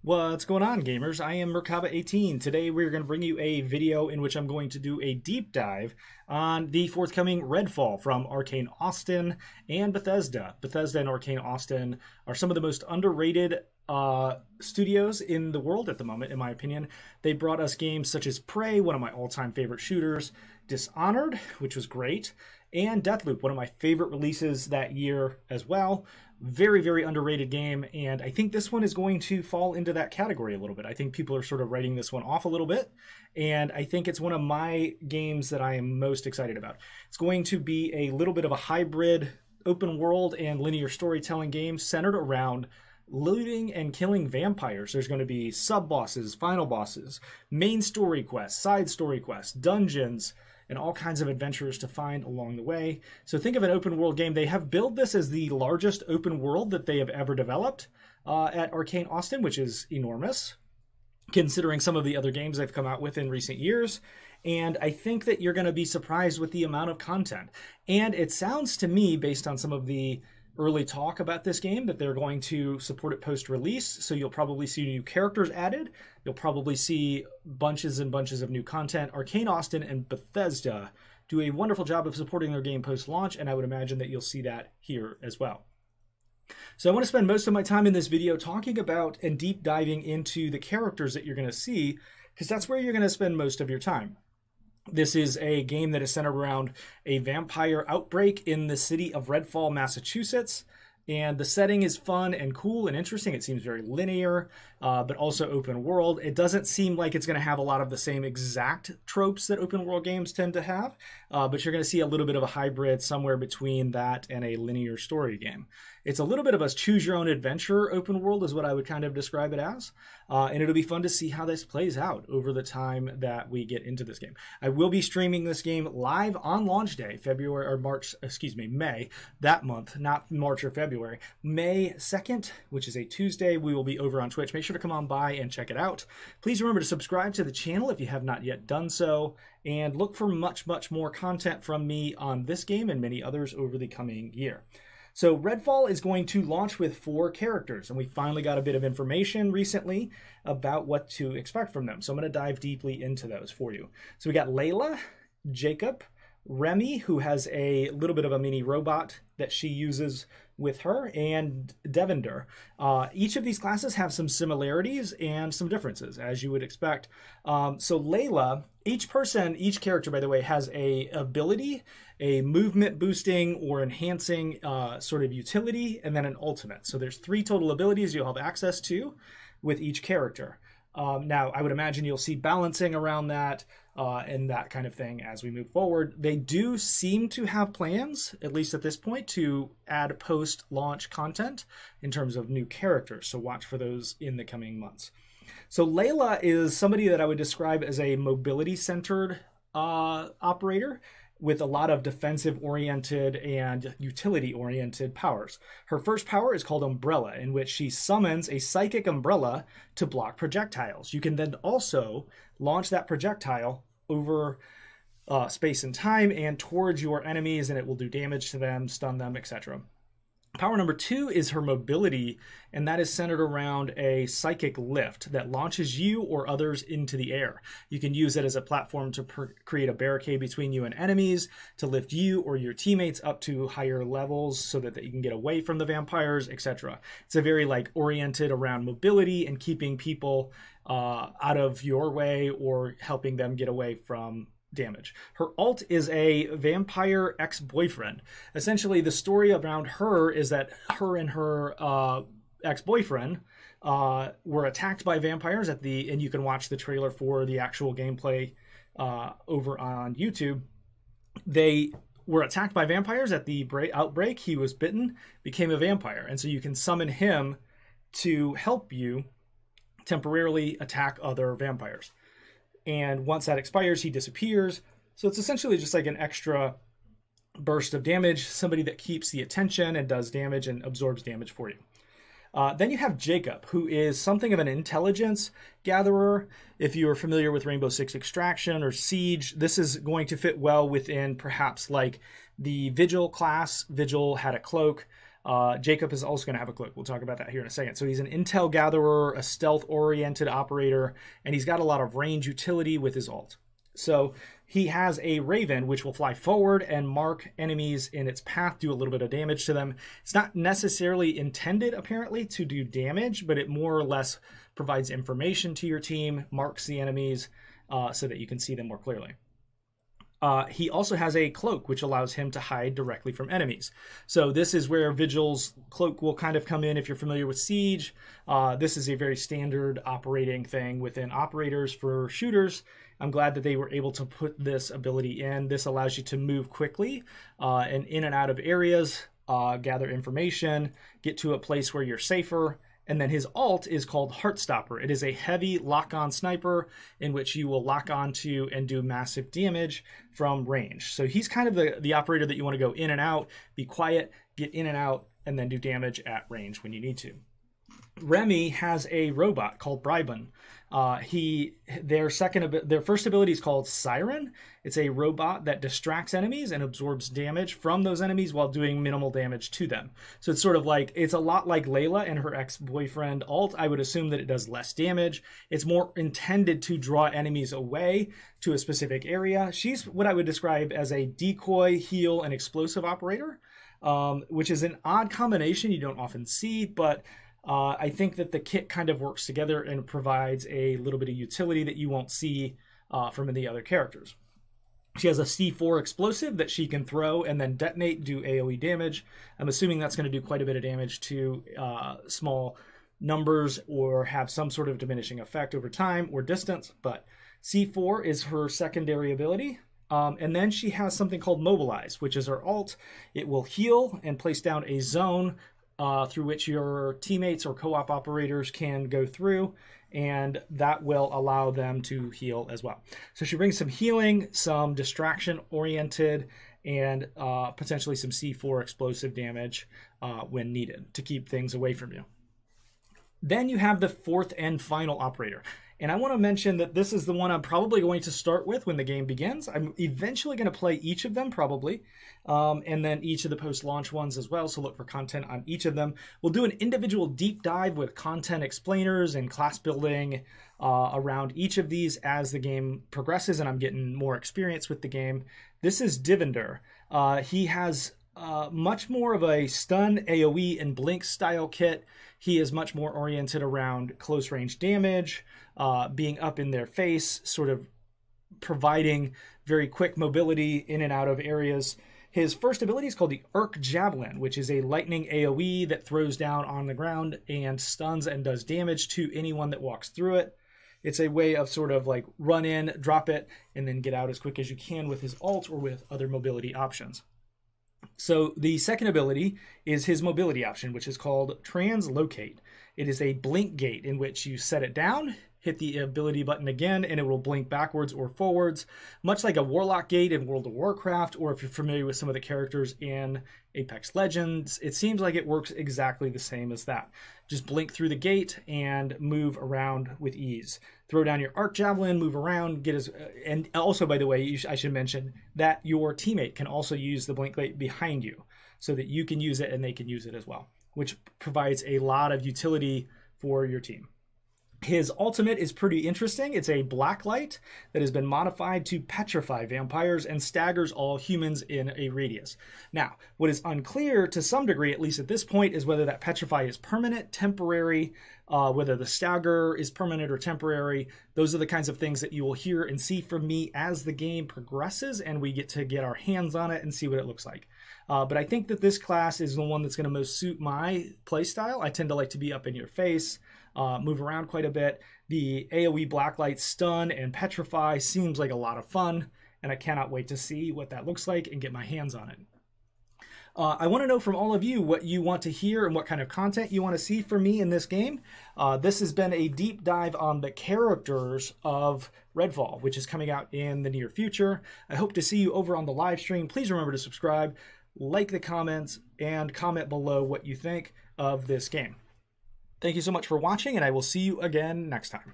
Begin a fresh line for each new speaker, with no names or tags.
What's going on, gamers? I am Merkaba18. Today we're going to bring you a video in which I'm going to do a deep dive on the forthcoming Redfall from Arkane Austin and Bethesda. Bethesda and Arkane Austin are some of the most underrated studios in the world at the moment, in my opinion. They brought us games such as Prey, one of my all-time favorite shooters, Dishonored, which was great, and Deathloop, one of my favorite releases that year as well. Very, very underrated game, and I think this one is going to fall into that category a little bit. I think people are sort of writing this one off a little bit, and I think it's one of my games that I am most excited about. It's going to be a little bit of a hybrid open world and linear storytelling game centered around looting and killing vampires. There's going to be sub-bosses, final bosses, main story quests, side story quests, dungeons, and all kinds of adventures to find along the way. So think of an open world game. They have billed this as the largest open world that they have ever developed at Arkane Austin, which is enormous, considering some of the other games they've come out with in recent years. And I think that you're going to be surprised with the amount of content. And it sounds to me, based on some of the early talk about this game, that they're going to support it post-release, so you'll probably see new characters added. You'll probably see bunches and bunches of new content. Arkane Austin and Bethesda do a wonderful job of supporting their game post-launch, and I would imagine that you'll see that here as well. So I want to spend most of my time in this video talking about and deep diving into the characters that you're going to see, because that's where you're going to spend most of your time. This is a game that is centered around a vampire outbreak in the city of Redfall, Massachusetts. And the setting is fun and cool and interesting. It seems very linear, but also open world. It doesn't seem like it's going to have a lot of the same exact tropes that open world games tend to have, but you're going to see a little bit of a hybrid somewhere between that and a linear story game. It's a little bit of a choose your own adventure open world is what I would kind of describe it as. And it'll be fun to see how this plays out over the time that we get into this game. I will be streaming this game live on launch day, May, that month, not March or February. May 2nd, which is a Tuesday, we will be over on Twitch. Make sure to come on by and check it out. Please remember to subscribe to the channel if you have not yet done so, and look for much, much more content from me on this game and many others over the coming year. So Redfall is going to launch with 4 characters, and we finally got a bit of information recently about what to expect from them. So I'm going to dive deeply into those for you. So we got Layla, Jacob, Remy, who has a little bit of a mini robot that she uses with her, and Devender. Each of these classes have some similarities and some differences, as you would expect. So Layla, each character, by the way, has a ability, a movement boosting or enhancing sort of utility, and then an ultimate. So there's 3 total abilities you'll have access to with each character. Now, I would imagine you'll see balancing around that and that kind of thing as we move forward. They do seem to have plans, at least at this point, to add post-launch content in terms of new characters. So watch for those in the coming months. So Layla is somebody that I would describe as a mobility-centered operator with a lot of defensive-oriented and utility-oriented powers. Her first power is called Umbrella, in which she summons a psychic umbrella to block projectiles. You can then also launch that projectile over space and time and towards your enemies, and it will do damage to them, stun them, etc. Power number 2 is her mobility, and that is centered around a psychic lift that launches you or others into the air. You can use it as a platform to create a barricade between you and enemies, to lift you or your teammates up to higher levels so that you can get away from the vampires, etc. It's a very oriented around mobility and keeping people out of your way or helping them get away from damage. Her ult is a vampire ex-boyfriend. Essentially, the story around her is that her and her ex-boyfriend were attacked by vampires and you can watch the trailer for the actual gameplay over on YouTube. They were attacked by vampires at the outbreak. He was bitten, became a vampire, and so you can summon him to help you temporarily attack other vampires. And once that expires, he disappears. So it's essentially just like an extra burst of damage, somebody that keeps the attention and does damage and absorbs damage for you. Then you have Jacob, who is something of an intelligence gatherer. If you are familiar with Rainbow Six Extraction or Siege, this is going to fit well within perhaps like the Vigil class. Vigil had a cloak. Jacob is also going to have a cloak. We'll talk about that here in a second. So he's an intel gatherer, a stealth-oriented operator, and he's got a lot of range utility with his ult. So he has a Raven, which will fly forward and mark enemies in its path, do a little bit of damage to them. It's not necessarily intended, apparently, to do damage, but it more or less provides information to your team, marks the enemies so that you can see them more clearly. He also has a cloak, which allows him to hide directly from enemies. So this is where Vigil's cloak will kind of come in if you're familiar with Siege. This is a very standard operating thing within operators for shooters. I'm glad that they were able to put this ability in. This allows you to move quickly and in and out of areas, gather information, get to a place where you're safer. And then his ult is called Heartstopper. It is a heavy lock-on sniper in which you will lock onto and do massive damage from range. So he's kind of the operator that you want to go in and out, be quiet, get in and out, and then do damage at range when you need to. Remy has a robot called Brybon. Their first ability is called Siren. It's a robot that distracts enemies and absorbs damage from those enemies while doing minimal damage to them. So it's sort of like, it's a lot like Layla and her ex-boyfriend ult. I would assume that it does less damage. It's more intended to draw enemies away to a specific area. She's what I would describe as a decoy, heal, and explosive operator, which is an odd combination you don't often see, but I think that the kit kind of works together and provides a little bit of utility that you won't see from the other characters. She has a C4 explosive that she can throw and then detonate, do AoE damage. I'm assuming that's going to do quite a bit of damage to small numbers or have some sort of diminishing effect over time or distance, but C4 is her secondary ability. And then she has something called Mobilize, which is her ult. It will heal and place down a zone through which your teammates or co-op operators can go through, and that will allow them to heal as well. So she brings some healing, some distraction-oriented, and potentially some C4 explosive damage when needed to keep things away from you. Then you have the fourth and final operator. And I want to mention that this is the one I'm probably going to start with when the game begins. I'm eventually going to play each of them, probably, and then each of the post-launch ones as well, so look for content on each of them. We'll do an individual deep dive with content explainers and class building around each of these as the game progresses and I'm getting more experience with the game. This is Divender. He has much more of a stun, AoE, and blink style kit. He is much more oriented around close range damage, being up in their face, sort of providing very quick mobility in and out of areas. His first ability is called the Arc Javelin, which is a lightning AoE that throws down on the ground and stuns and does damage to anyone that walks through it. It's a way of sort of like run in, drop it, and then get out as quick as you can with his ult or with other mobility options. So the second ability is his mobility option, which is called Translocate. It is a blink gate in which you set it down, hit the ability button again, and it will blink backwards or forwards, much like a Warlock gate in World of Warcraft, or if you're familiar with some of the characters in Apex Legends, it seems like it works exactly the same as that. Just blink through the gate and move around with ease. Throw down your Arc Javelin, move around, and also, by the way, I should mention that your teammate can also use the blink gate behind you so that you can use it and they can use it as well, which provides a lot of utility for your team. His ultimate is pretty interesting. It's a black light that has been modified to petrify vampires and staggers all humans in a radius. Now, what is unclear to some degree, at least at this point, is whether that petrify is permanent, temporary, whether the stagger is permanent or temporary. Those are the kinds of things that you will hear and see from me as the game progresses and we get to get our hands on it and see what it looks like. But I think that this class is the one that's going to most suit my playstyle. I tend to like to be up in your face, move around quite a bit. The AoE Blacklight Stun and Petrify seems like a lot of fun, and I cannot wait to see what that looks like and get my hands on it. I want to know from all of you what you want to hear and what kind of content you want to see from me in this game. This has been a deep dive on the characters of Redfall, which is coming out in the near future. I hope to see you over on the live stream. Please remember to subscribe, like the comments, and comment below what you think of this game. Thank you so much for watching, and I will see you again next time.